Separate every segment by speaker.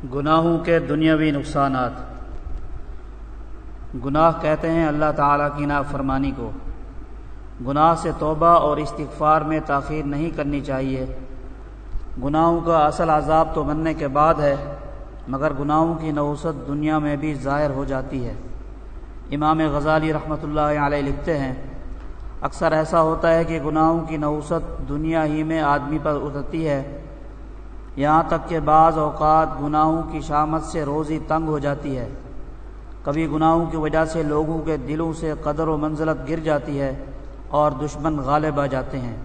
Speaker 1: گناہوں کے دنیاوی نقصانات۔ گناہ کہتے ہیں اللہ تعالیٰ کی نافرمانی کو۔ گناہ سے توبہ اور استغفار میں تاخیر نہیں کرنی چاہیے۔ گناہوں کا اصل عذاب تو مرنے کے بعد ہے، مگر گناہوں کی نحوست دنیا میں بھی ظاہر ہو جاتی ہے۔ امام غزالی رحمۃ اللہ علیہ لکھتے ہیں، اکثر ایسا ہوتا ہے کہ گناہوں کی نحوست دنیا ہی میں آدمی پر اترتی ہے، یہاں تک کہ بعض اوقات گناہوں کی شامت سے روزی تنگ ہو جاتی ہے۔ کبھی گناہوں کی وجہ سے لوگوں کے دلوں سے قدر و منزلت گر جاتی ہے اور دشمن غالب آ جاتے ہیں۔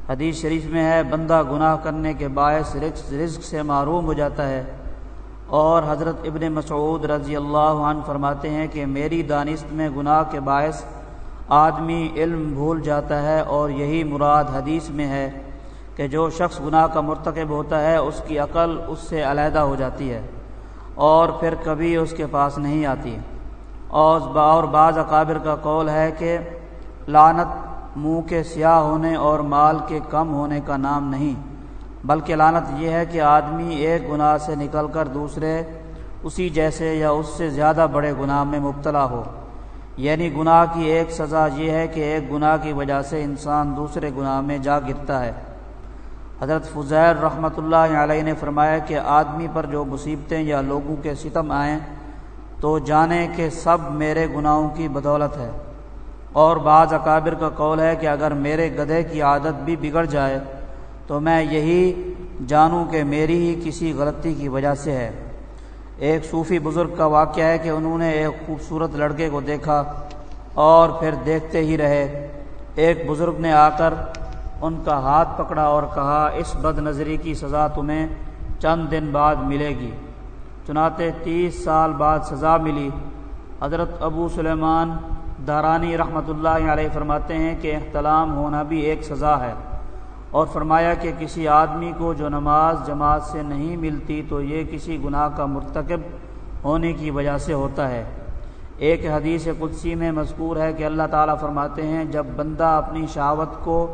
Speaker 1: حدیث شریف میں ہے، بندہ گناہ کرنے کے باعث رزق سے محروم ہو جاتا ہے، اور حضرت ابن مسعود رضی اللہ عنہ فرماتے ہیں کہ میری دانست میں گناہ کے باعث آدمی علم بھول جاتا ہے، اور یہی مراد حدیث میں ہے کہ جو شخص گناہ کا مرتکب ہوتا ہے اس کی عقل اس سے علیحدہ ہو جاتی ہے اور پھر کبھی اس کے پاس نہیں آتی۔ اور بعض اکابر کا قول ہے کہ لعنت منہ کے سیاہ ہونے اور مال کے کم ہونے کا نام نہیں، بلکہ لعنت یہ ہے کہ آدمی ایک گناہ سے نکل کر دوسرے اسی جیسے یا اس سے زیادہ بڑے گناہ میں مبتلا ہو۔ یعنی گناہ کی ایک سزا یہ ہے کہ ایک گناہ کی وجہ سے انسان دوسرے گناہ میں جا گرتا ہے۔ حضرت فضیل رحمۃ اللہ علیہ نے فرمایا کہ آدمی پر جو مصیبتیں یا لوگوں کے ستم آئیں تو جانے کہ سب میرے گناہوں کی بدولت ہے۔ اور بعض اکابر کا قول ہے کہ اگر میرے گدھے کی عادت بھی بگڑ جائے تو میں یہی جانوں کہ میری ہی کسی غلطی کی وجہ سے ہے۔ ایک صوفی بزرگ کا واقعہ ہے کہ انہوں نے ایک خوبصورت لڑکے کو دیکھا اور پھر دیکھتے ہی رہے۔ ایک بزرگ نے آ کر ان کا ہاتھ پکڑا اور کہا، اس بد نظری کی سزا تمہیں چند دن بعد ملے گی۔ چنانچہ 30 سال بعد سزا ملی۔ حضرت ابو سلیمان دارانی رحمۃ اللہ علیہ فرماتے ہیں کہ احتلام ہونا بھی ایک سزا ہے، اور فرمایا کہ کسی آدمی کو جو نماز جماعت سے نہیں ملتی تو یہ کسی گناہ کا مرتکب ہونے کی وجہ سے ہوتا ہے۔ ایک حدیث قدسی میں مذکور ہے کہ اللہ تعالیٰ فرماتے ہیں، جب بندہ اپنی شہوت کو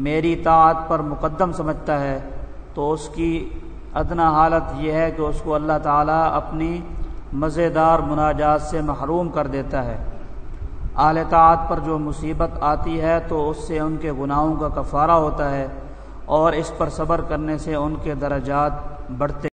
Speaker 1: میری طاعت پر مقدم سمجھتا ہے تو اس کی ادنا حالت یہ ہے کہ اس کو اللہ تعالیٰ اپنی مزیدار مناجات سے محروم کر دیتا ہے۔ اہل طاعت پر جو مصیبت آتی ہے تو اس سے ان کے گناہوں کا کفارہ ہوتا ہے، اور اس پر صبر کرنے سے ان کے درجات بڑھتے ہیں۔